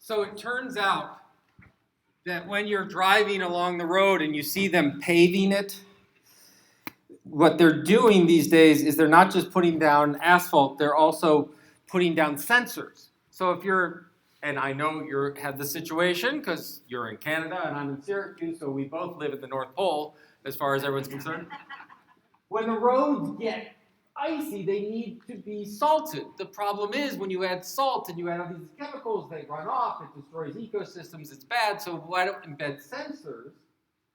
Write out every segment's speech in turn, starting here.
So it turns out that when you're driving along the road and you see them paving it, what they're doing these days is they're not just putting down asphalt, they're also putting down sensors. So if you're, and I know you have the situation because you're in Canada and I'm in Syracuse, so we both live at the North Pole as far as everyone's concerned. When the roads get icy, they need to be salted. The problem is when you add salt and you add all these chemicals, they run off, it destroys ecosystems, it's bad. So why don't embed sensors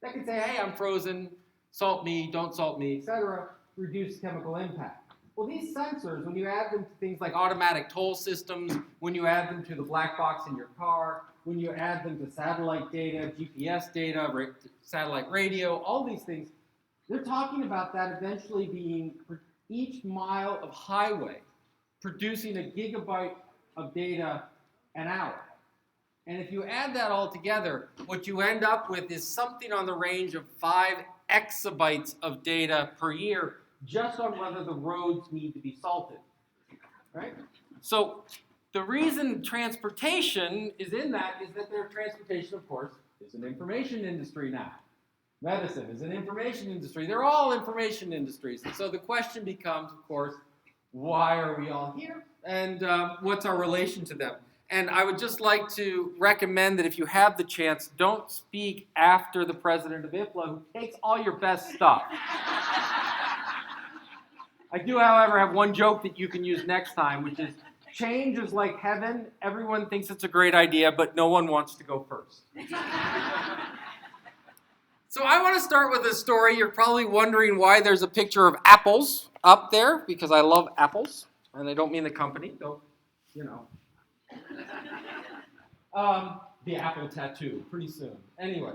that can say, hey, I'm frozen, salt me, don't salt me, etc., reduce chemical impact. Well, these sensors, when you add them to things like automatic toll systems, when you add them to the black box in your car, when you add them to satellite data, GPS data, satellite radio, all these things, they're talking about that eventually being each mile of highway producing a gigabyte of data an hour. And if you add that all together, what you end up with is something on the range of 5 exabytes of data per year just on whether the roads need to be salted, right? So the reason transportation is in that is that their transportation, of course, is an information industry now. Medicine is an information industry. They're all information industries. And so the question becomes, of course, why are we all here? And what's our relation to them? And I would just like to recommend that if you have the chance, don't speak after the president of IPLA, who takes all your best stuff. I do, however, have one joke that you can use next time, which is, change is like heaven. Everyone thinks it's a great idea, but no one wants to go first. So I want to start with a story. You're probably wondering why there's a picture of apples up there, because I love apples, and I don't mean the company, though, you know. The apple tattoo, pretty soon. Anyway,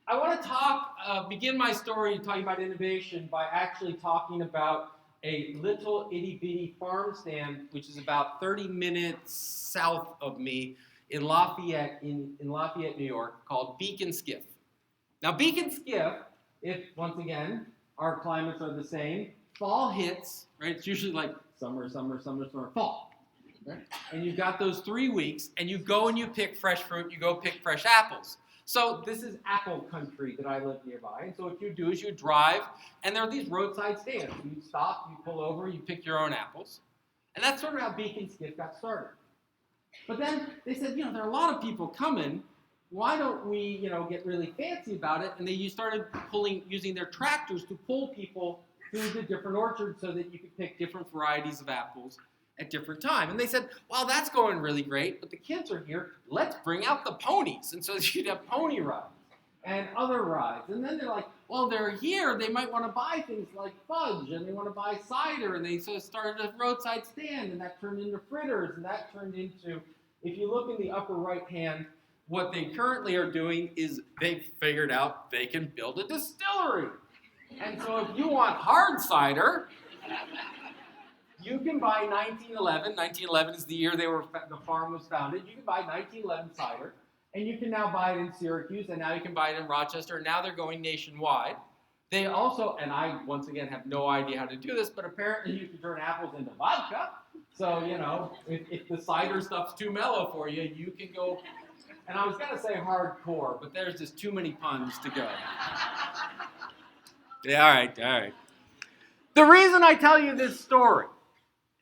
I want to begin my story talking about innovation by actually talking about a little itty-bitty farm stand, which is about 30 minutes south of me in Lafayette, in Lafayette, New York, called Beacon Skiff. Now, Beacon Skiff, if, once again, our climates are the same, fall hits, right? It's usually like summer, fall. Right? And you've got those 3 weeks, and you go and you pick fresh fruit, you go pick fresh apples. So this is apple country that I live nearby. And so what you do is you drive, and there are these roadside stands. You stop, you pull over, you pick your own apples. And that's sort of how Beacon Skiff got started. But then they said, there are a lot of people coming. Why don't we, get really fancy about it? And they started using their tractors to pull people through the different orchards so that you could pick different varieties of apples at different time. And they said, well, that's going really great, but the kids are here. Let's bring out the ponies. And so you'd have pony rides and other rides. And then they're like, well, they're here. They might want to buy things like fudge, and they want to buy cider. And they sort of started a roadside stand, and that turned into fritters, and that turned into, if you look in the upper right hand, what they currently are doing is they've figured out they can build a distillery. And so if you want hard cider, you can buy 1911. 1911 is the year the farm was founded. You can buy 1911 cider, and you can now buy it in Syracuse, and now you can buy it in Rochester, and now they're going nationwide. They also, and I, once again, have no idea how to do this, but apparently you can turn apples into vodka. So, if the cider stuff's too mellow for you, you can go. And I was going to say hardcore, but there's just too many puns to go. Yeah, all right. The reason I tell you this story,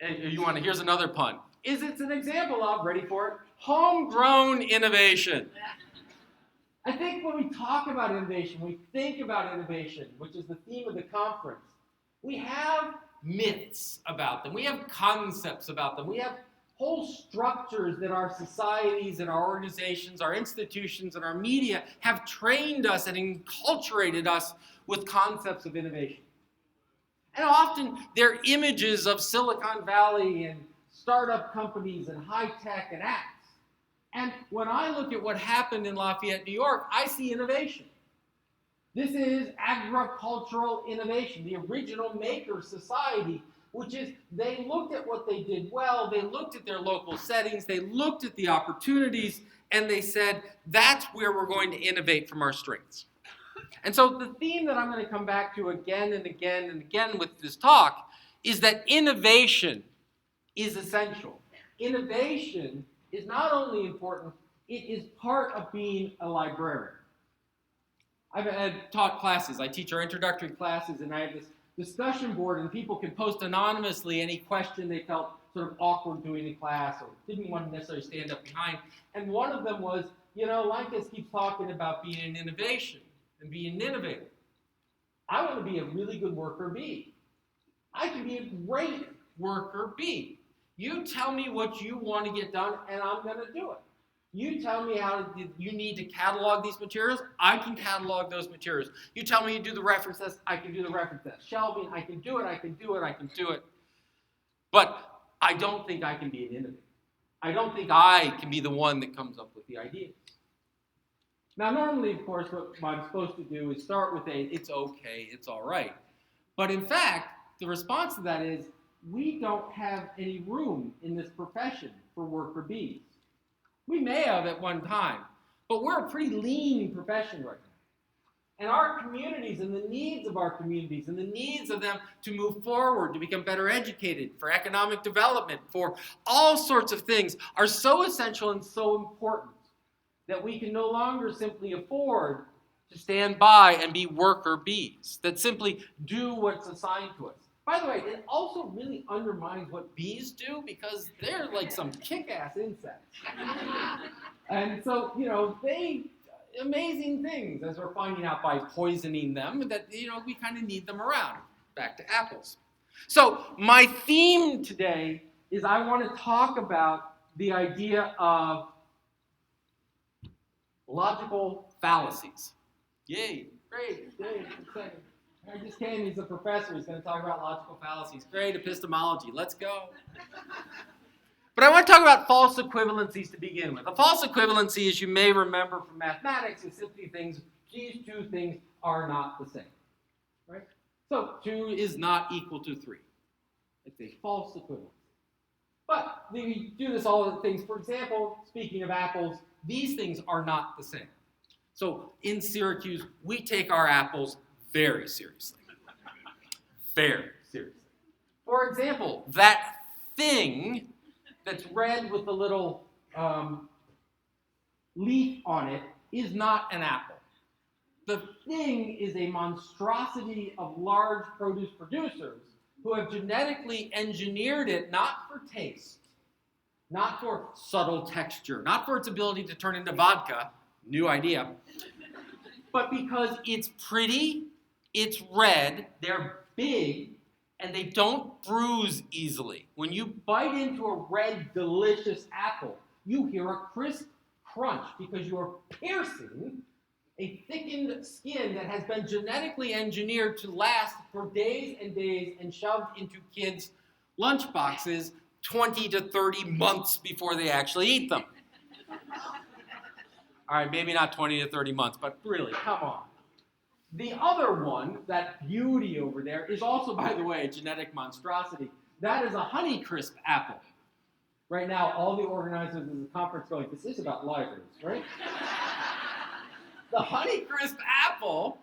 and here's another pun, is it's an example of, ready for it, homegrown innovation. I think when we talk about innovation, we think about innovation, which is the theme of the conference. We have myths about them. We have concepts about them. We have whole structures that our societies and our organizations, our institutions and our media have trained us and enculturated us with concepts of innovation. And often they're images of Silicon Valley and startup companies and high tech and apps. And when I look at what happened in Lafayette, New York, I see innovation. This is agricultural innovation, the original maker society, which is they looked at what they did well, they looked at their local settings, they looked at the opportunities, and they said, that's where we're going to innovate from our strengths. And so the theme that I'm going to come back to again and again and again with this talk is that innovation is essential. Innovation is not only important It is part of being a librarian. I've taught classes. I teach our introductory classes, and I have this discussion board, and people can post anonymously any question they felt sort of awkward doing in class or didn't want to necessarily stand up behind. And one of them was, Lycus keeps talking about being an innovation and being an innovator. I want to be a really good worker bee. I can be a great worker bee. You tell me what you want to get done, and I'm going to do it. You tell me how you need to catalog these materials, I can catalog those materials. You tell me you do the reference test, I can do the reference test. Shelving, I can do it, I can do it, I can do it. But I don't think I can be an innovator. I don't think I can be the one that comes up with the ideas. Now, normally, of course, what I'm supposed to do is start with it's okay, it's all right. But in fact, the response to that is, we don't have any room in this profession for worker bees. We may have at one time, but we're a pretty lean profession right now. And our communities and the needs of our communities and the needs of them to move forward, to become better educated, for economic development, for all sorts of things are so essential and so important that we can no longer simply afford to stand by and be worker bees, that simply do what's assigned to us. By the way, it also really undermines what bees do because they're like some kick-ass insects. And so, they, amazing things, as we're finding out by poisoning them, that, we kind of need them around. Back to apples. So my theme today is I want to talk about the idea of logical fallacies. Yay, great, yay, exciting. I just came, he's a professor, he's going to talk about logical fallacies. Great, epistemology, let's go. But I want to talk about false equivalencies to begin with. A false equivalency, as you may remember from mathematics, is simply these two things are not the same. Right? So 2 is not equal to 3. It's a false equivalency. But we do this all of the things. For example, speaking of apples, these things are not the same. So in Syracuse, we take our apples very seriously. Very seriously. For example, that thing that's red with the little leaf on it is not an apple. The thing is a monstrosity of large produce producers who have genetically engineered it not for taste, not for subtle texture, not for its ability to turn into vodka, new idea, but because it's pretty, it's red, they're big, and they don't bruise easily. When you bite into a red, delicious apple, you hear a crisp crunch because you are piercing a thickened skin that has been genetically engineered to last for days and days and shoved into kids' lunch boxes 20 to 30 months before they actually eat them. All right, maybe not 20 to 30 months, but really, come on. The other one, that beauty over there, is also, by the way, a genetic monstrosity. That is a Honeycrisp apple. Right now, all the organizers of the conference going, this is about libraries, right? The Honeycrisp apple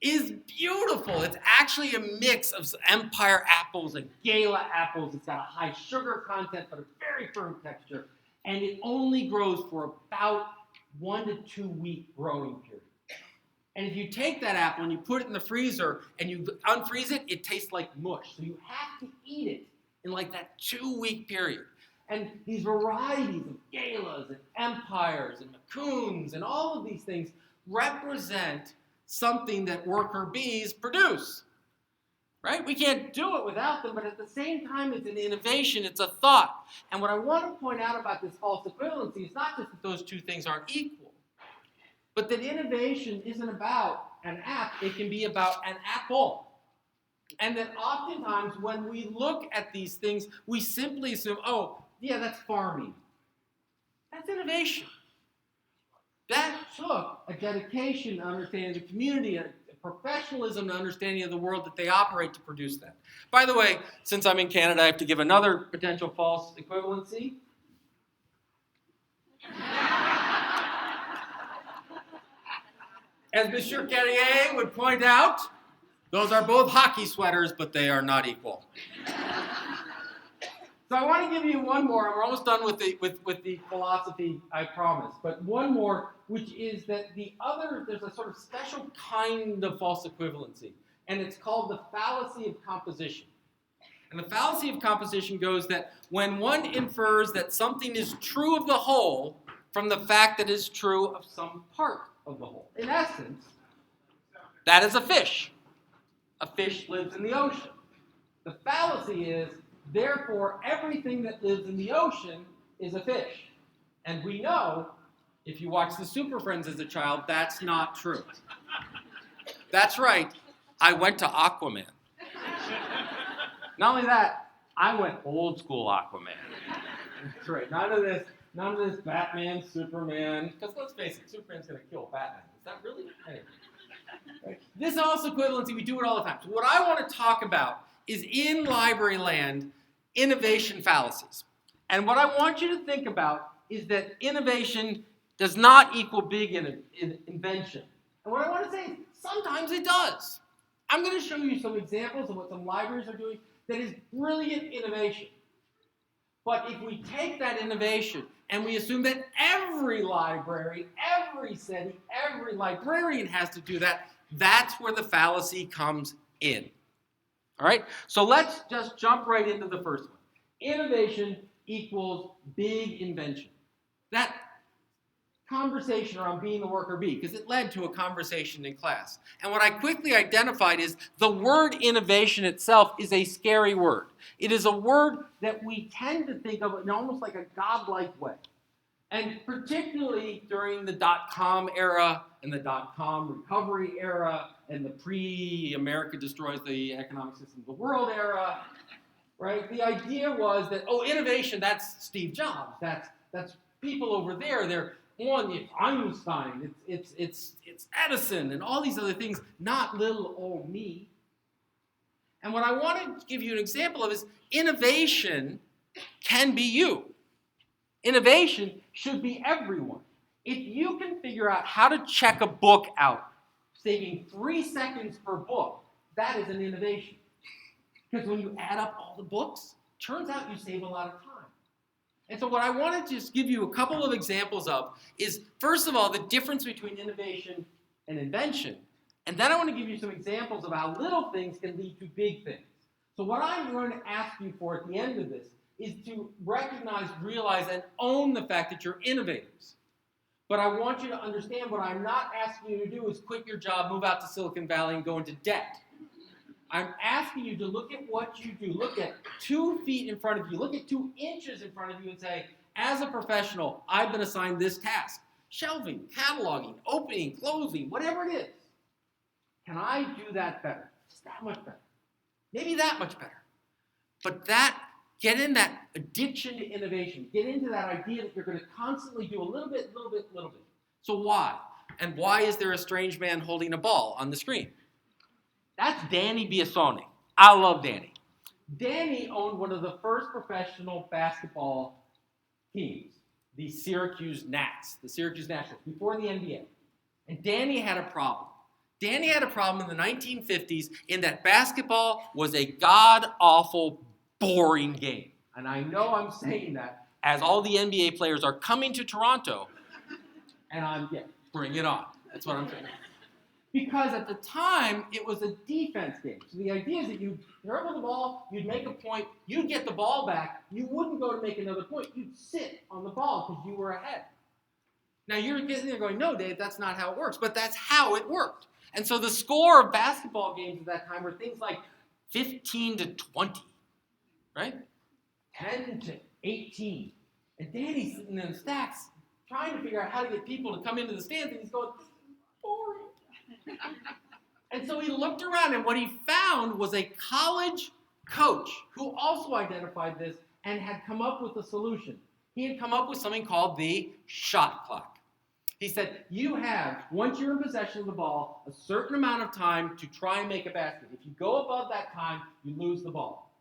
is beautiful. It's actually a mix of Empire apples and Gala apples. It's got a high sugar content, but a very firm texture. And it only grows for about 1 to 2 week growing period. And if you take that apple and you put it in the freezer and you unfreeze it, it tastes like mush. So you have to eat it in like that 2 week period. And these varieties of Galas and Empires and Macoons and all of these things represent something that worker bees produce. Right? We can't do it without them, but at the same time, it's an innovation, it's a thought. And what I want to point out about this false equivalency is not just that those two things aren't equal, but that innovation isn't about an app, it can be about an apple. And that oftentimes when we look at these things, we simply assume, oh, yeah, that's farming. That's innovation. That took a dedication to understanding the community, a professionalism to understanding of the world that they operate to produce that. By the way, since I'm in Canada, I have to give another potential false equivalency. As Monsieur Carrier would point out, those are both hockey sweaters, but they are not equal. So I want to give you one more, and we're almost done with the philosophy, I promise. But one more, which is that there's a sort of special kind of false equivalency, and it's called the fallacy of composition. And the fallacy of composition goes that when one infers that something is true of the whole from the fact that it is true of some part of the whole. In essence, that is a fish. A fish lives in the ocean. The fallacy is, therefore, everything that lives in the ocean is a fish. And we know, if you watch the Super Friends as a child, that's not true. That's right. I went to Aquaman. Not only that, I went old school Aquaman. That's right. None of this Batman, Superman. Because let's face it, Superman's going to kill Batman. Is that really? Anyway. Right. This false equivalency, we do it all the time. So what I want to talk about is, in library land, innovation fallacies. And what I want you to think about is that innovation does not equal big invention. And what I want to say is, sometimes it does. I'm going to show you some examples of what some libraries are doing that is brilliant innovation. But if we take that innovation and we assume that every library, every setting, every librarian has to do that, that's where the fallacy comes in. All right? So let's just jump right into the first one. Innovation equals big invention. That conversation around being the worker bee, because it led to a conversation in class. And what I quickly identified is the word innovation itself is a scary word. It is a word that we tend to think of in almost like a godlike way. And particularly during the dot-com era and the dot-com recovery era and the pre-America destroys the economic system of the world era, right? The idea was that, innovation, that's Steve Jobs. That's people over there. They're it's Einstein, it's Edison, and all these other things, not little old me. And what I want to give you an example of is innovation can be you. Innovation should be everyone. If you can figure out how to check a book out, saving 3 seconds per book, that is an innovation. Because when you add up all the books, turns out you save a lot of time. And so what I want to just give you a couple of examples of is, first of all, the difference between innovation and invention. And then I want to give you some examples of how little things can lead to big things. So what I'm going to ask you for at the end of this is to recognize, realize, and own the fact that you're innovators. But I want you to understand what I'm not asking you to do is quit your job, move out to Silicon Valley, and go into debt. I'm asking you to look at what you do. Look at 2 feet in front of you. Look at 2 inches in front of you and say, as a professional, I've been assigned this task. Shelving, cataloging, opening, closing, whatever it is. Can I do that better? Just that much better. Maybe that much better. But get in that addiction to innovation. Get into that idea that you're going to constantly do a little bit. So why? And why is there a strange man holding a ball on the screen? That's Danny Biasone. I love Danny. Danny owned one of the first professional basketball teams, the Syracuse Gnats, the Syracuse Nationals, before the NBA. And Danny had a problem. Danny had a problem in the 1950s in that basketball was a god-awful, boring game. And I know I'm saying that as all the NBA players are coming to Toronto, and bring it on. That's what I'm saying. Because at the time, it was a defense game. So the idea is that you'd dribble the ball, you'd make a point, you'd get the ball back, you wouldn't go to make another point. You'd sit on the ball because you were ahead. Now you're getting there going, no, Dave, that's not how it works. But that's how it worked. And so the score of basketball games at that time were things like 15 to 20, right? 10 to 18. And Danny's sitting in the stacks trying to figure out how to get people to come into the stands, and he's going, this is boring. And so he looked around, and what he found was a college coach who also identified this and had come up with a solution. He had come up with something called the shot clock. He said, you have, once you're in possession of the ball, a certain amount of time to try and make a basket. If you go above that time, you lose the ball.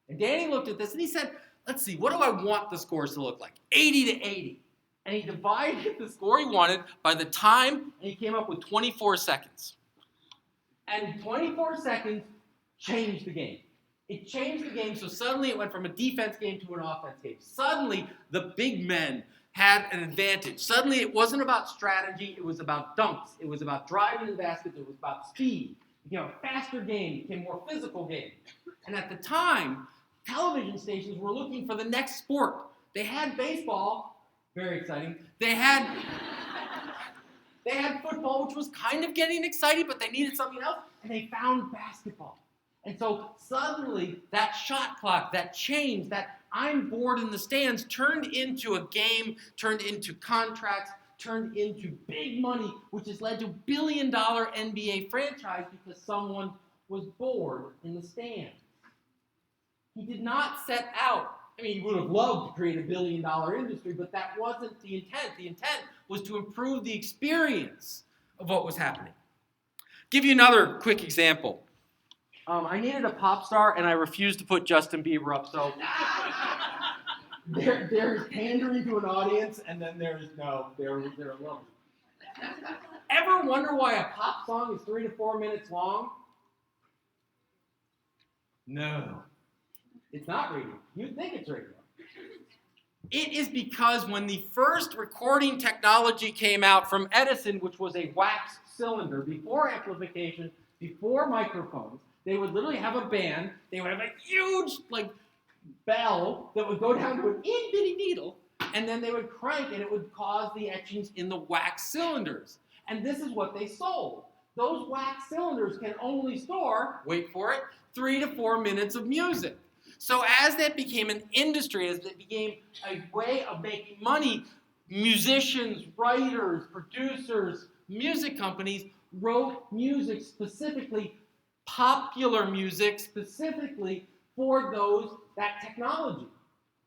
And Danny looked at this, and he said, let's see, what do I want the scores to look like? 80 to 80. And he divided the score he wanted by the time, and he came up with 24 seconds. And 24 seconds changed the game. It changed the game, so suddenly it went from a defense game to an offense game. Suddenly, the big men had an advantage. Suddenly, it wasn't about strategy, it was about dunks. It was about driving the basket, it was about speed. It became a faster game, it became a more physical game. And at the time, television stations were looking for the next sport. They had baseball, very exciting. They had football, which was kind of getting exciting, but they needed something else, and they found basketball. And so suddenly, that shot clock, that change, that I'm bored in the stands turned into a game, turned into contracts, turned into big money, which has led to $1 billion NBA franchise because someone was bored in the stands. He did not set out. I mean, he would have loved to create $1 billion industry, but that wasn't the intent. The intent was to improve the experience of what was happening. Give you another quick example. I needed a pop star, and I refused to put Justin Bieber up, so there's pandering to an audience, and then they're alone. Ever wonder why a pop song is 3 to 4 minutes long? No. It's not radio. You'd think it's radio. It is because when the first recording technology came out from Edison, which was a wax cylinder, before amplification, before microphones, they would literally have a band. They would have a huge bell that would go down to an itty-bitty needle, and then they would crank, and it would cause the etchings in the wax cylinders. And this is what they sold. Those wax cylinders can only store, wait for it, 3 to 4 minutes of music. So as that became an industry, as it became a way of making money, musicians, writers, producers, music companies wrote music specifically, popular music specifically for that technology.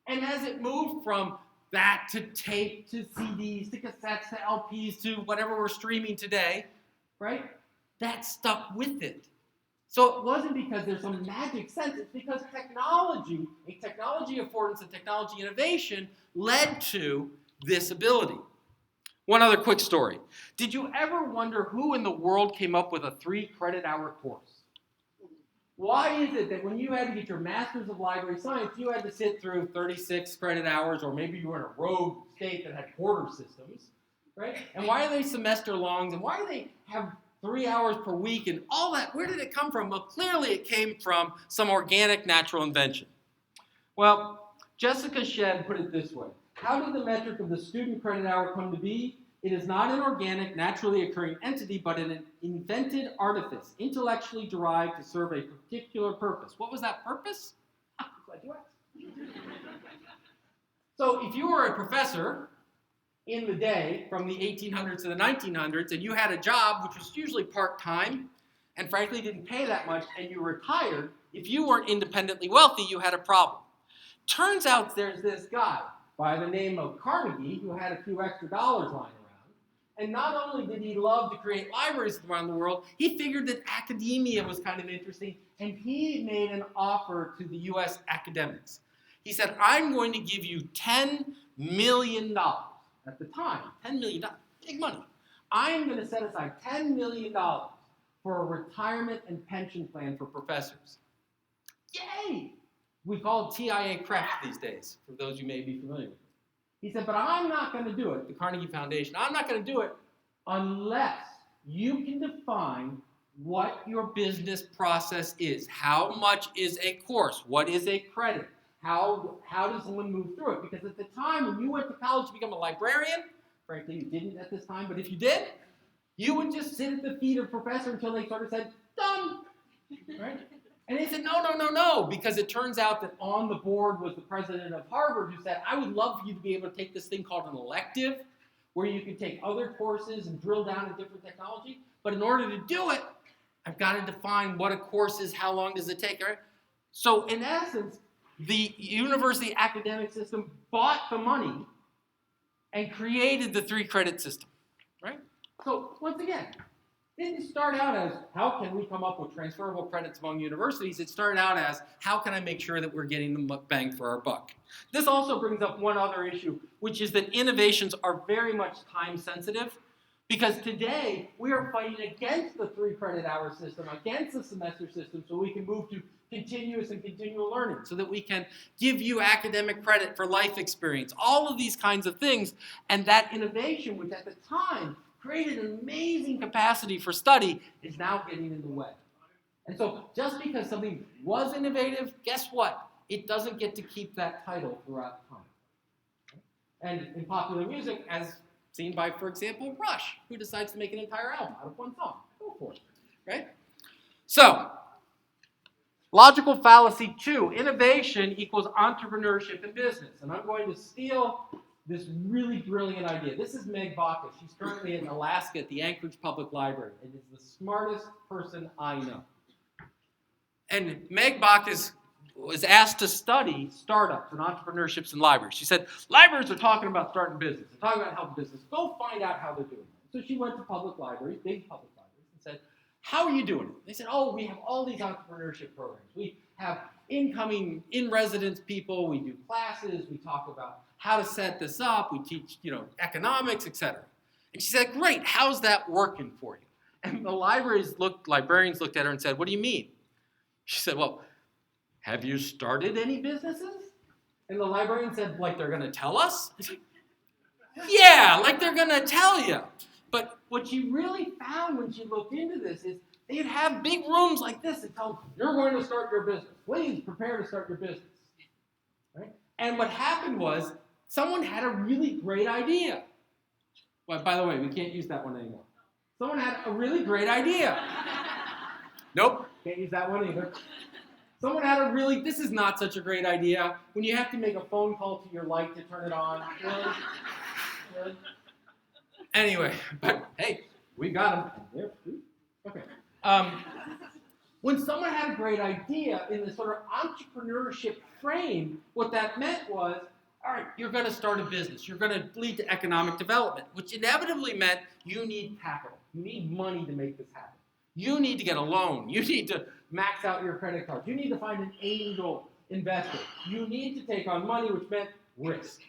And as it moved from that to tape, to CDs, to cassettes, to LPs, to whatever we're streaming today, right? That stuck with it. So it wasn't because there's some magic sense, it's because technology, a technology affordance, a technology innovation led to this ability. One other quick story. Did you ever wonder who in the world came up with a 3-credit-hour course? Why is it that when you had to get your Master's of Library Science, you had to sit through 36 credit hours, or maybe you were in a rogue state that had quarter systems, right? And why are they semester longs, and why do they have 3 hours per week and all that? Where did it come from? Well, clearly it came from some organic natural invention. Well, Jessica Shedd put it this way. How did the metric of the student credit hour come to be? It is not an organic, naturally occurring entity, but an invented artifice, intellectually derived to serve a particular purpose. What was that purpose? I'm glad you asked. So if you were a professor in the day from the 1800s to the 1900s, and you had a job which was usually part-time and frankly didn't pay that much, and you retired, if you weren't independently wealthy, you had a problem. Turns out there's this guy by the name of Carnegie who had a few extra dollars lying around. And not only did he love to create libraries around the world, he figured that academia was kind of interesting, and he made an offer to the U.S. academics. He said, I'm going to give you $10 million. At the time, $10 million, big money. I'm going to set aside $10 million for a retirement and pension plan for professors. Yay! We call it TIA CREF these days, for those you may be familiar with it. He said, but I'm not going to do it, the Carnegie Foundation, I'm not going to do it unless you can define what your business process is. How much is a course? What is a credit? How does someone move through it? Because at the time when you went to college to become a librarian, frankly you didn't at this time, but if you did, you would just sit at the feet of a professor until they sort of said, done, right? And they said, no, because it turns out that on the board was the president of Harvard who said, I would love for you to be able to take this thing called an elective, where you can take other courses and drill down in different technology, but in order to do it, I've got to define what a course is, how long does it take, right? So in essence, the university academic system bought the money and created the 3-credit system, right? So once again, it didn't start out as how can we come up with transferable credits among universities. It started out as how can I make sure that we're getting the bang for our buck. This also brings up one other issue, which is that innovations are very much time sensitive. Because today, we are fighting against the 3-credit-hour system, against the semester system, so we can move to continuous and continual learning, so that we can give you academic credit for life experience, all of these kinds of things. And that innovation, which at the time created an amazing capacity for study, is now getting in the way. And so just because something was innovative, guess what? It doesn't get to keep that title throughout time. And in popular music, as seen by, for example, Rush, who decides to make an entire album out of one song. Go for it, right? So, logical fallacy 2, innovation equals entrepreneurship in business. And I'm going to steal this really brilliant idea. This is Meg Bacchus. She's currently in Alaska at the Anchorage Public Library and is the smartest person I know. And Meg Bacchus was asked to study startups and entrepreneurships in libraries. She said, libraries are talking about starting business. They're talking about helping business. Go find out how they're doing it. So she went to public libraries, big public libraries, and said, how are you doing it? They said, oh, we have all these entrepreneurship programs. We have incoming in-residence people. We do classes. We talk about how to set this up. We teach, economics, etc. And she said, great. How's that working for you? And the librarians looked at her and said, what do you mean? She said, well, have you started any businesses? And the librarian said, like they're going to tell us? Like, yeah, like they're going to tell you. But what she really found when she looked into this is they'd have big rooms like this and tell them, you're going to start your business. Please prepare to start your business. Right? And what happened was someone had a really great idea. Well, by the way, we can't use that one anymore. Someone had a really great idea. Nope, can't use that one either. Someone had this is not such a great idea, when you have to make a phone call to your light to turn it on. Really? Anyway, but hey, we got them. Okay. When someone had a great idea in this sort of entrepreneurship frame, what that meant was, all right, you're going to start a business. You're going to lead to economic development, which inevitably meant you need capital. You need money to make this happen. You need to get a loan. You need to max out your credit card. You need to find an angel investor. You need to take on money, which meant risk.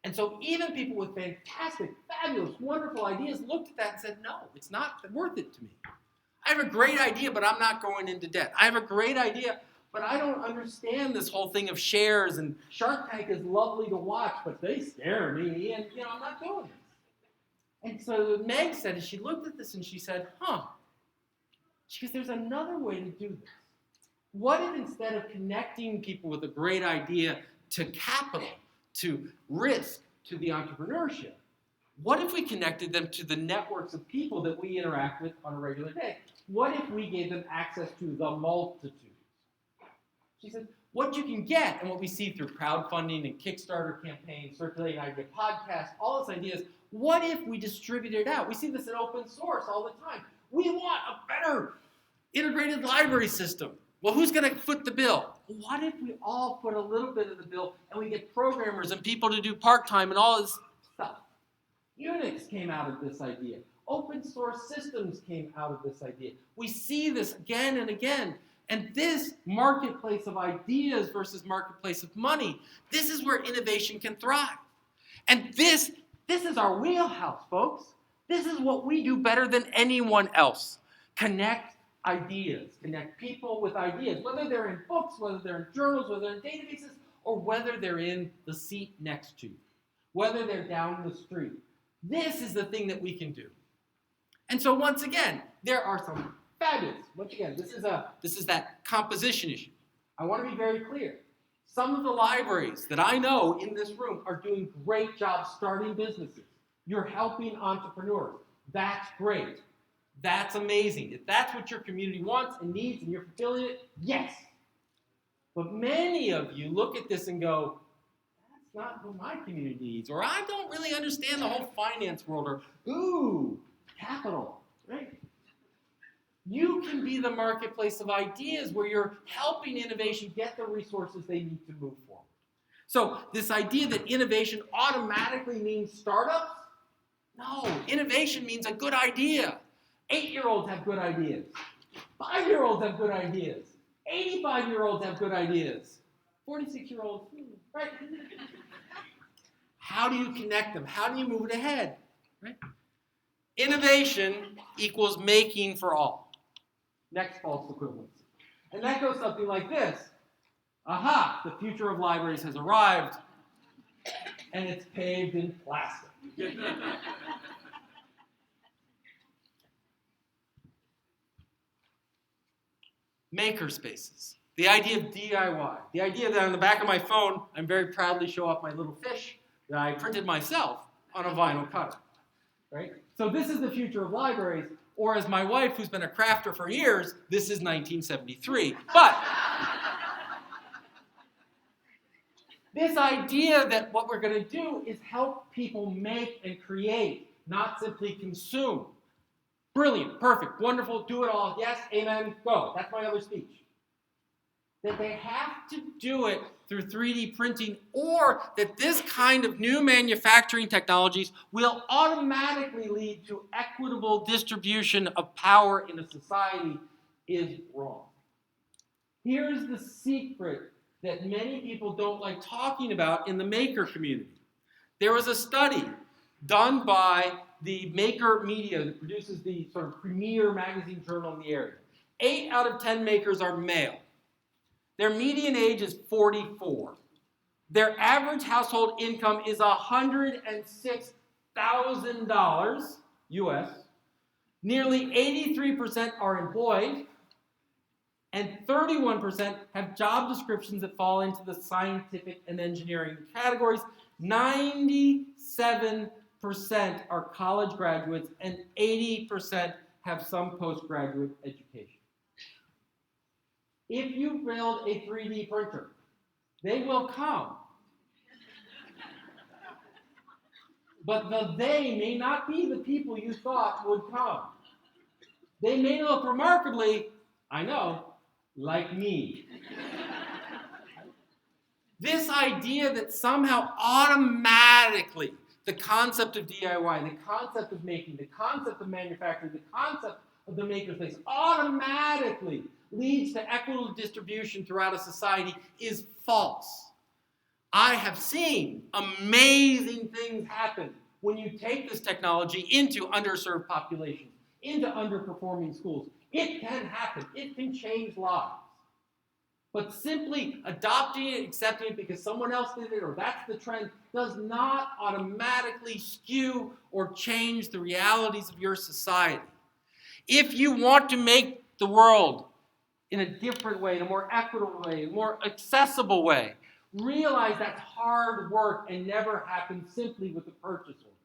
And so even people with fantastic, fabulous, wonderful ideas looked at that and said, no, it's not worth it to me. I have a great idea, but I'm not going into debt. I have a great idea, but I don't understand this whole thing of shares, and Shark Tank is lovely to watch, but they scare me, and I'm not doing this. And so what Meg said is she looked at this and she said, she goes, there's another way to do this. What if instead of connecting people with a great idea to capital, to risk, to the entrepreneurship, what if we connected them to the networks of people that we interact with on a regular day? What if we gave them access to the multitudes? She said, what you can get, and what we see through crowdfunding and Kickstarter campaigns, circulating idea podcasts, all these ideas, what if we distributed it out? We see this in open source all the time. We want a better integrated library system. Well, who's going to foot the bill? What if we all put a little bit of the bill and we get programmers and people to do part-time and all this stuff? Unix came out of this idea. Open source systems came out of this idea. We see this again and again. And this marketplace of ideas versus marketplace of money, this is where innovation can thrive. And this is our wheelhouse, folks. This is what we do better than anyone else. Connect ideas. Connect people with ideas, whether they're in books, whether they're in journals, whether they're in databases, or whether they're in the seat next to you, whether they're down the street. This is the thing that we can do. And so once again, there are some fabulous, once again, this is that composition issue. I want to be very clear. Some of the libraries that I know in this room are doing great jobs starting businesses. You're helping entrepreneurs. That's great. That's amazing. If that's what your community wants and needs and you're fulfilling it, yes. But many of you look at this and go, that's not what my community needs, or I don't really understand the whole finance world, or ooh, capital, right? You can be the marketplace of ideas where you're helping innovation get the resources they need to move forward. So this idea that innovation automatically means startups, no, innovation means a good idea. 8-year-olds have good ideas. 5-year-olds have good ideas. 85-year-olds have good ideas. 46-year-olds, right? How do you connect them? How do you move it ahead? Right? Innovation equals making for all. Next false equivalency. And that goes something like this. Aha, the future of libraries has arrived, and it's paved in plastic. Maker spaces. The idea of DIY. The idea that on the back of my phone, I'm very proudly show off my little fish that I printed myself on a vinyl cutter. Right? So this is the future of libraries, or as my wife, who's been a crafter for years, this is 1973. But this idea that what we're going to do is help people make and create, not simply consume. Brilliant, perfect, wonderful, do it all, yes, amen, go. That's my other speech. That they have to do it through 3D printing, or that this kind of new manufacturing technologies will automatically lead to equitable distribution of power in a society is wrong. Here's the secret that many people don't like talking about in the maker community. There was a study done by the Maker Media that produces the sort of premier magazine journal in the area. 8 out of 10 makers are male. Their median age is 44. Their average household income is $106,000 US. Nearly 83% are employed, and 31% have job descriptions that fall into the scientific and engineering categories. 97% are college graduates, and 80% have some postgraduate education. If you build a 3D printer, they will come. But they may not be the people you thought would come. They may look remarkably, I know, like me. This idea that somehow automatically the concept of DIY, the concept of making, the concept of manufacturing, the concept of the makerspace automatically leads to equitable distribution throughout a society is false. I have seen amazing things happen when you take this technology into underserved populations, into underperforming schools. It can happen. It can change lives. But simply adopting it, accepting it because someone else did it or that's the trend does not automatically skew or change the realities of your society. If you want to make the world in a different way, in a more equitable way, a more accessible way, realize that's hard work and never happens simply with a purchase order.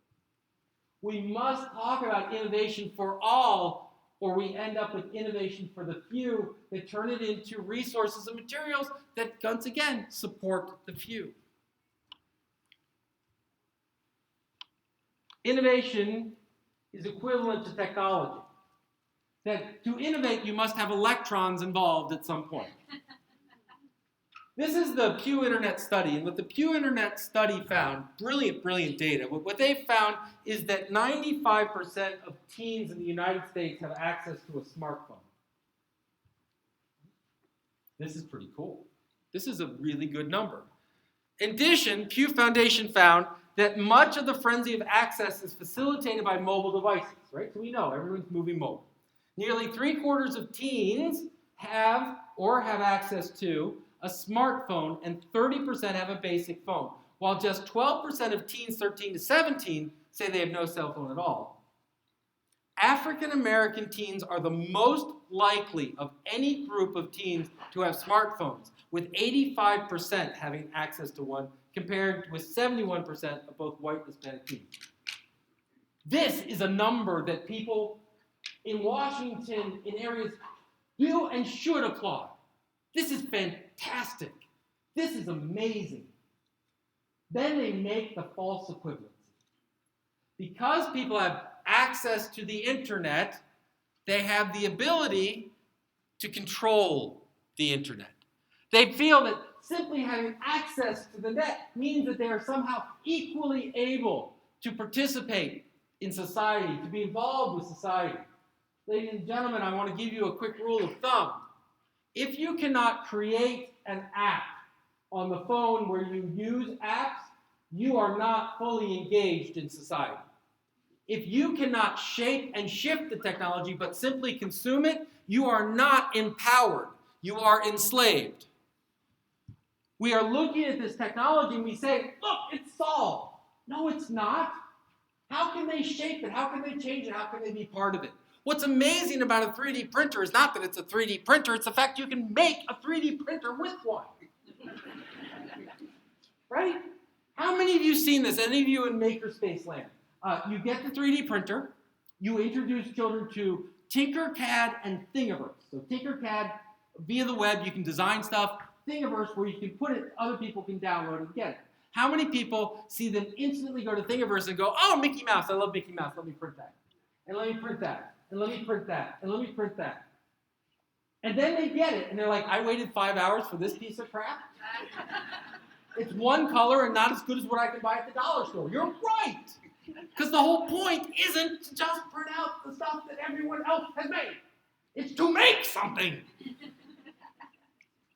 We must talk about innovation for all, or we end up with innovation for the few that turn it into resources and materials that, once again, support the few. Innovation is equivalent to technology. That to innovate, you must have electrons involved at some point. This is the Pew Internet study, and what the Pew Internet study found, brilliant data, what they found is that 95% of teens in the United States have access to a smartphone. This is pretty cool. This is a really good number. In addition, Pew Foundation found that much of the frenzy of access is facilitated by mobile devices, right? So we know everyone's moving mobile. Nearly 3/4 of teens have access to a smartphone, and 30% have a basic phone, while just 12% of teens 13 to 17 say they have no cell phone at all. African American teens are the most likely of any group of teens to have smartphones, with 85% having access to one, compared with 71% of both white and Hispanic teens. This is a number that people in Washington, in areas, do and should applaud. This is fantastic. This is amazing. Then they make the false equivalency. Because people have access to the internet, they have the ability to control the internet. They feel that simply having access to the net means that they are somehow equally able to participate in society, to be involved with society. Ladies and gentlemen, I want to give you a quick rule of thumb. If you cannot create an app on the phone where you use apps, you are not fully engaged in society. If you cannot shape and shift the technology but simply consume it, you are not empowered. You are enslaved. We are looking at this technology and we say, look, it's solved. No, it's not. How can they shape it? How can they change it? How can they be part of it? What's amazing about a 3D printer is not that it's a 3D printer, it's the fact you can make a 3D printer with one. Right? How many of you seen this? Any of you in Makerspace land? You get the 3D printer, you introduce children to Tinkercad and Thingiverse. So Tinkercad, via the web, you can design stuff. Thingiverse, where you can put it, other people can download and get it. How many people see them instantly go to Thingiverse and go, oh, Mickey Mouse, I love Mickey Mouse, let me print that. And let me print that. And let me print that. And let me print that. And then they get it, and they're like, I waited 5 hours for this piece of crap? It's one color and not as good as what I can buy at the dollar store. You're right. Because the whole point isn't to just print out the stuff that everyone else has made. It's to make something.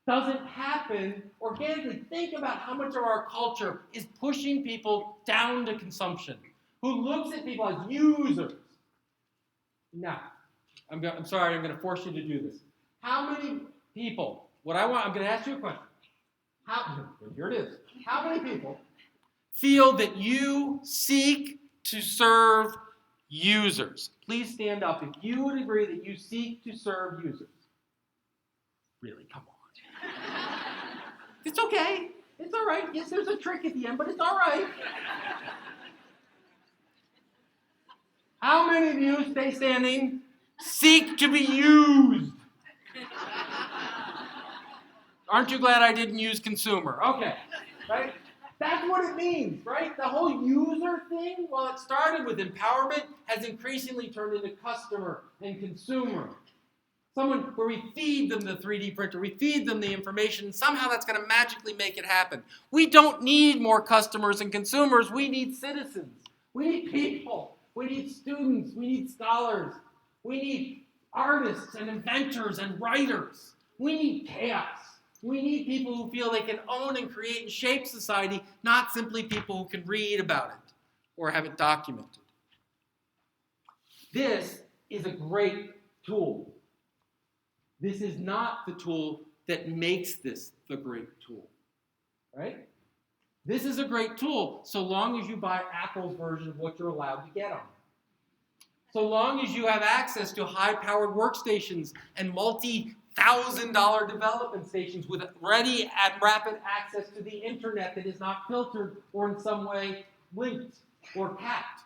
Doesn't happen organically. Think about how much of our culture is pushing people down to consumption, who looks at people as users. Now, I'm sorry, I'm going to force you to do this. How many people, I'm going to ask you a question. Here it is. How many people feel that you seek to serve users? Please stand up if you would agree that you seek to serve users. Really, come on. It's okay. It's all right. Yes, there's a trick at the end, but it's all right. How many of you, stay standing, seek to be used? Aren't you glad I didn't use consumer? Okay, right? That's what it means, right? The whole user thing, while it started with empowerment, has increasingly turned into customer and consumer. Someone where we feed them the 3D printer, we feed them the information, somehow that's going to magically make it happen. We don't need more customers and consumers, we need citizens. We need people. We need students. We need scholars. We need artists and inventors and writers. We need chaos. We need people who feel they can own and create and shape society, not simply people who can read about it or have it documented. This is a great tool. This is not the tool that makes this the great tool, right? This is a great tool so long as you buy Apple's version of what you're allowed to get on it. So long as you have access to high-powered workstations and multi-$1,000 development stations with ready and rapid access to the internet that is not filtered or in some way linked or capped.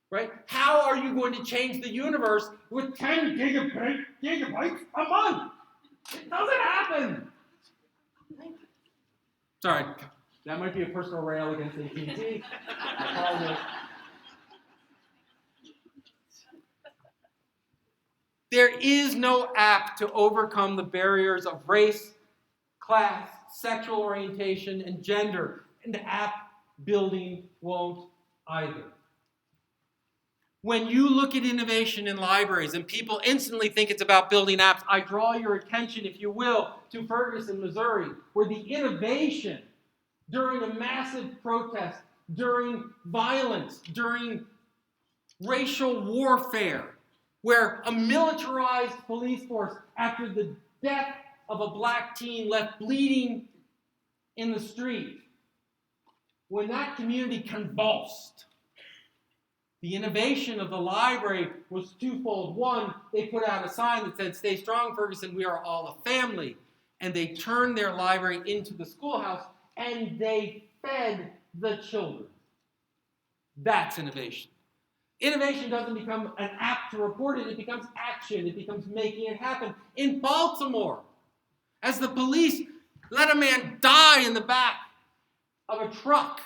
Right? How are you going to change the universe with 10 gigabytes a month? It doesn't happen. Sorry, that might be a personal rail against AT&T. I apologize. There is no app to overcome the barriers of race, class, sexual orientation, and gender, and app building won't either. When you look at innovation in libraries and people instantly think it's about building apps, I draw your attention, if you will, to Ferguson, Missouri, where the innovation during a massive protest, during violence, during racial warfare, where a militarized police force, after the death of a black teen left bleeding in the street, when that community convulsed, the innovation of the library was twofold. One, they put out a sign that said, "Stay strong, Ferguson, we are all a family." And they turned their library into the schoolhouse, and they fed the children. That's innovation. Innovation doesn't become an app to report it. It becomes action. It becomes making it happen. In Baltimore, as the police let a man die in the back of a truck,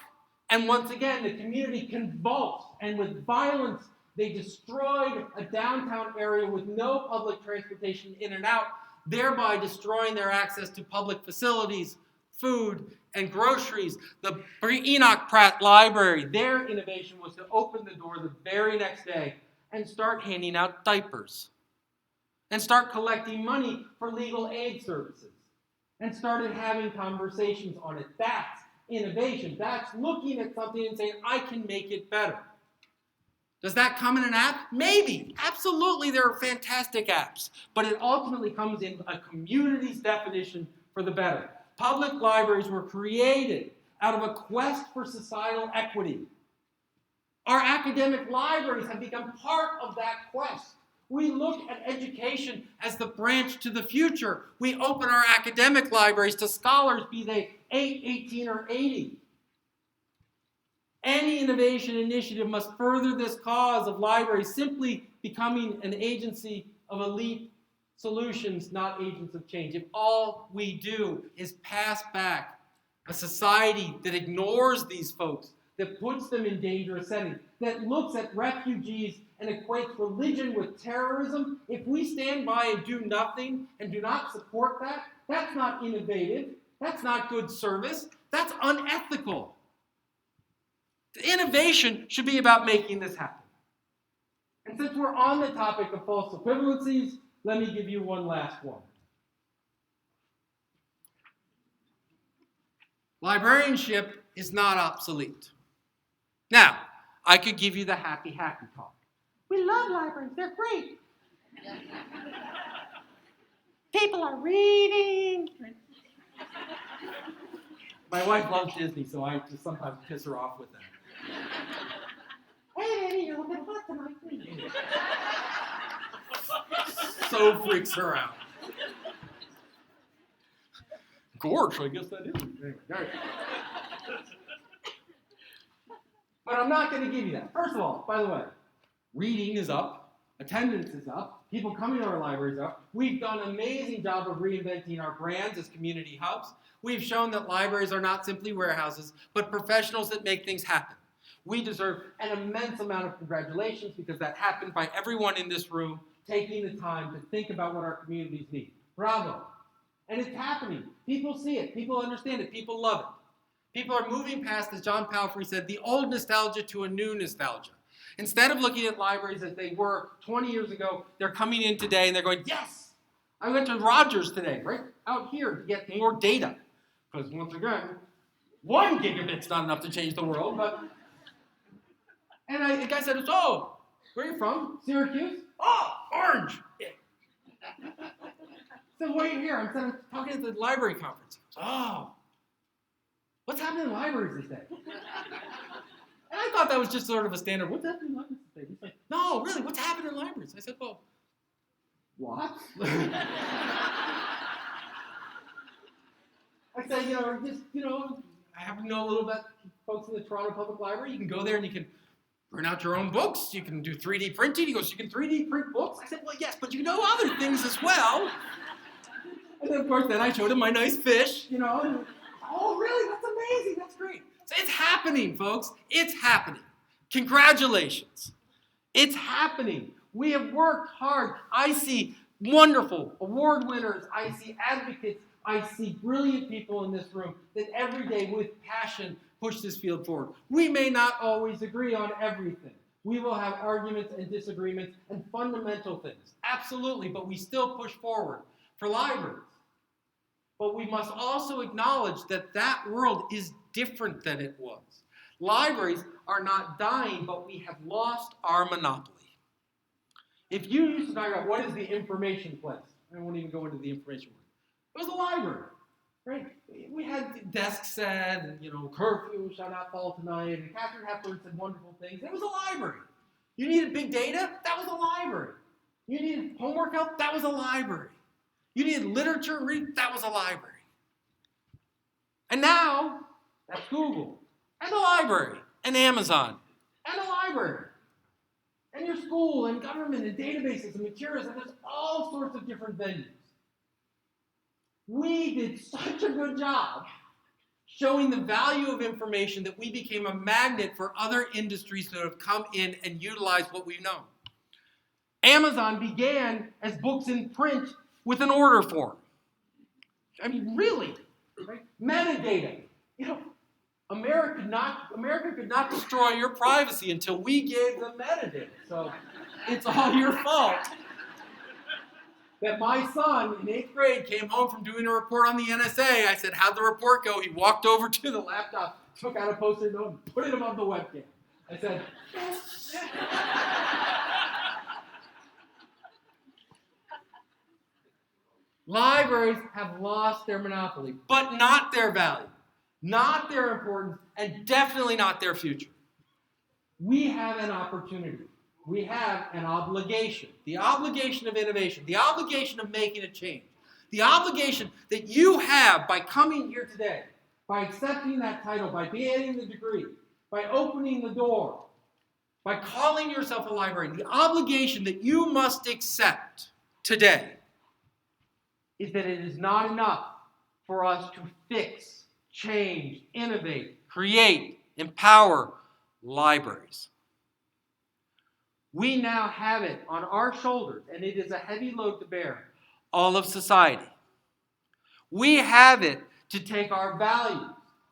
and once again, the community convulsed, and with violence, they destroyed a downtown area with no public transportation in and out, thereby destroying their access to public facilities, food, and groceries. The Enoch Pratt Library, their innovation was to open the door the very next day and start handing out diapers, and start collecting money for legal aid services, and started having conversations on it. That's innovation. That's looking at something and saying, I can make it better. Does that come in an app? Maybe. Absolutely, there are fantastic apps. But it ultimately comes in a community's definition for the better. Public libraries were created out of a quest for societal equity. Our academic libraries have become part of that quest. We look at education as the branch to the future. We open our academic libraries to scholars, be they 8, 18, or 80. Any innovation initiative must further this cause of libraries simply becoming an agency of elite solutions, not agents of change. If all we do is pass back a society that ignores these folks, that puts them in dangerous settings, that looks at refugees and equates religion with terrorism, if we stand by and do nothing and do not support that, that's not innovative, that's not good service, that's unethical. The innovation should be about making this happen. And since we're on the topic of false equivalencies, let me give you one last one. Librarianship is not obsolete. Now, I could give you the happy talk. We love libraries, they're great. People are reading. My wife loves Disney, so I just sometimes piss her off with that. Hey, Annie, you're looking hot tonight. So freaks her out. Gorge, I guess that is. Anyway, but I'm not going to give you that. First of all, by the way, reading is up, attendance is up, people coming to our libraries are up. We've done an amazing job of reinventing our brands as community hubs. We've shown that libraries are not simply warehouses, but professionals that make things happen. We deserve an immense amount of congratulations because that happened by everyone in this room taking the time to think about what our communities need. Bravo. And it's happening. People see it. People understand it. People love it. People are moving past, as John Palfrey said, the old nostalgia to a new nostalgia. Instead of looking at libraries as they were 20 years ago, they're coming in today and they're going, yes! I went to Rogers today, right out here, to get more data. Because once again, 1 gigabit's not enough to change the world. And the guy said, oh, where are you from? Syracuse? Oh, Orange! Yeah. So why are you here? I'm talking at the library conference. He goes, oh, what's happening in libraries these days? And I thought that was just sort of a standard, what's happening in libraries these days? He's like, no, really, what's happening in libraries? I said, well, what? I said, I happen to know a little bit folks in the Toronto Public Library. You can go there and you can print out your own books. You can do 3D printing. He goes, you can 3D print books? I said, well, yes, but you know other things as well. And then, of course, then I showed him my nice fish, And, oh, really? That's amazing. That's great. So it's happening, folks. It's happening. Congratulations. It's happening. We have worked hard. I see wonderful award winners. I see advocates. I see brilliant people in this room that every day with passion push this field forward. We may not always agree on everything. We will have arguments and disagreements and fundamental things. Absolutely, but we still push forward for libraries. But we must also acknowledge that that world is different than it was. Libraries are not dying, but we have lost our monopoly. If you used to talk about what is the information place, I won't even go into the information one. It was the library, right? We had desks said, and curfew, shout out fall tonight, and Catherine Hepburn said wonderful things. It was a library. You needed big data? That was a library. You needed homework help? That was a library. You needed literature and read? That was a library. And now, that's Google, and the library, and Amazon, and the library, and your school, and government, and databases, and materials, and there's all sorts of different venues. We did such a good job showing the value of information that we became a magnet for other industries that have come in and utilized what we know. Amazon began as books in print with an order form. I mean, really, right? Metadata. America could not destroy your privacy until we gave them metadata. So it's all your fault that my son in 8th grade came home from doing a report on the NSA. I said, how'd the report go? He walked over to the laptop, took out a Post-it note, and put it above the webcam. I said, Libraries have lost their monopoly, but not their value, not their importance, and definitely not their future. We have an opportunity. We have an obligation. The obligation of innovation, the obligation of making a change, the obligation that you have by coming here today, by accepting that title, by getting the degree, by opening the door, by calling yourself a librarian. The obligation that you must accept today is that it is not enough for us to fix, change, innovate, create, empower libraries. We now have it on our shoulders, and it is a heavy load to bear, all of society. We have it to take our values,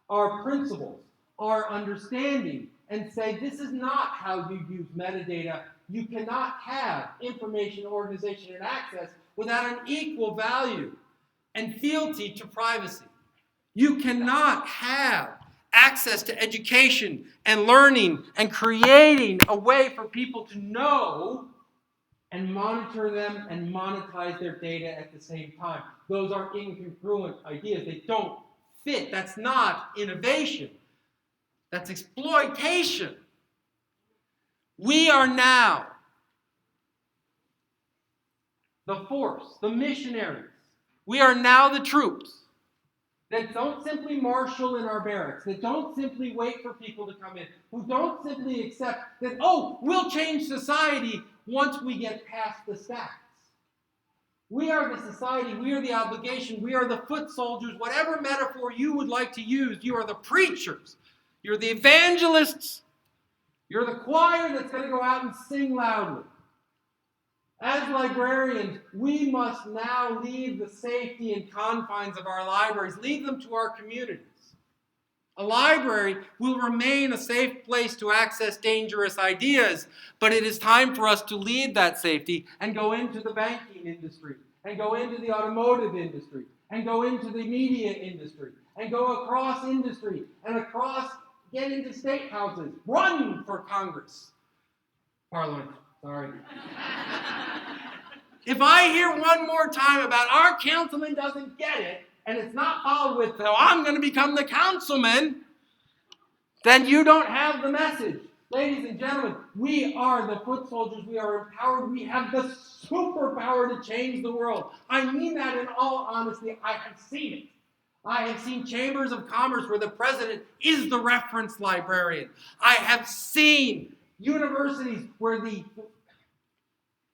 our principles, our understanding, and say this is not how you use metadata. You cannot have information, organization, and access without an equal value and fealty to privacy. You cannot have access to education and learning and creating a way for people to know and monitor them and monetize their data at the same time. Those are incongruent ideas. They don't fit. That's not innovation. That's exploitation. We are now the force, the missionaries. We are now the troops that don't simply marshal in our barracks, that don't simply wait for people to come in, who don't simply accept that, oh, we'll change society once we get past the stats. We are the society, we are the obligation, we are the foot soldiers, whatever metaphor you would like to use. You are the preachers, you're the evangelists, you're the choir that's going to go out and sing loudly. As librarians, we must now leave the safety and confines of our libraries, leave them to our communities. A library will remain a safe place to access dangerous ideas, but it is time for us to leave that safety and go into the banking industry, and go into the automotive industry, and go into the media industry, and go across industry, and get into state houses, run for Congress. Parliament, sorry. If I hear one more time about our councilman doesn't get it, and it's not followed with, so I'm going to become the councilman, then you don't have the message. Ladies and gentlemen, we are the foot soldiers. We are empowered. We have the superpower to change the world. I mean that in all honesty. I have seen it. I have seen chambers of commerce where the president is the reference librarian. I have seen universities where the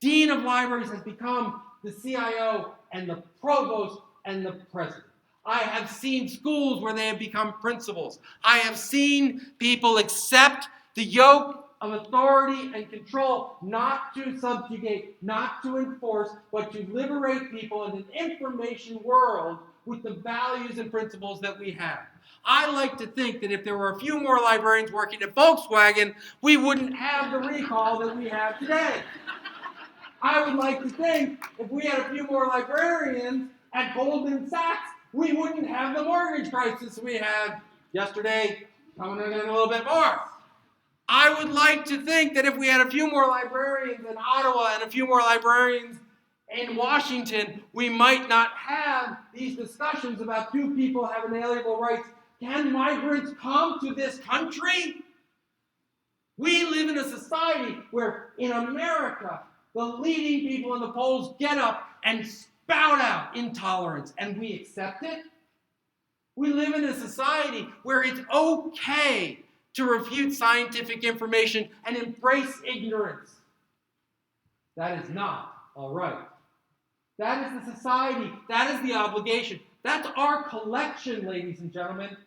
dean of libraries has become the CIO and the provost and the president. I have seen schools where they have become principals. I have seen people accept the yoke of authority and control, not to subjugate, not to enforce, but to liberate people in an information world with the values and principles that we have. I like to think that if there were a few more librarians working at Volkswagen, we wouldn't have the recall that we have today. I would like to think if we had a few more librarians at Goldman Sachs, we wouldn't have the mortgage crisis we had yesterday, coming in a little bit more. I would like to think that if we had a few more librarians in Ottawa and a few more librarians in Washington, we might not have these discussions about do people have inalienable rights? Can migrants come to this country? We live in a society where in America, the leading people in the polls get up and spout out intolerance, and we accept it. We live in a society where it's okay to refute scientific information and embrace ignorance. That is not all right. That is the society. That is the obligation. That's our collection, ladies and gentlemen.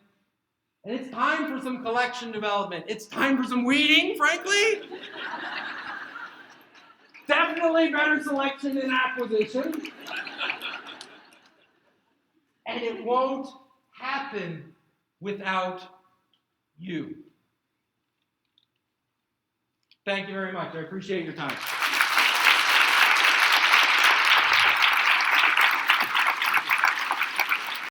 And it's time for some collection development. It's time for some weeding, frankly. Definitely better selection than acquisition. And it won't happen without you. Thank you very much. I appreciate your time.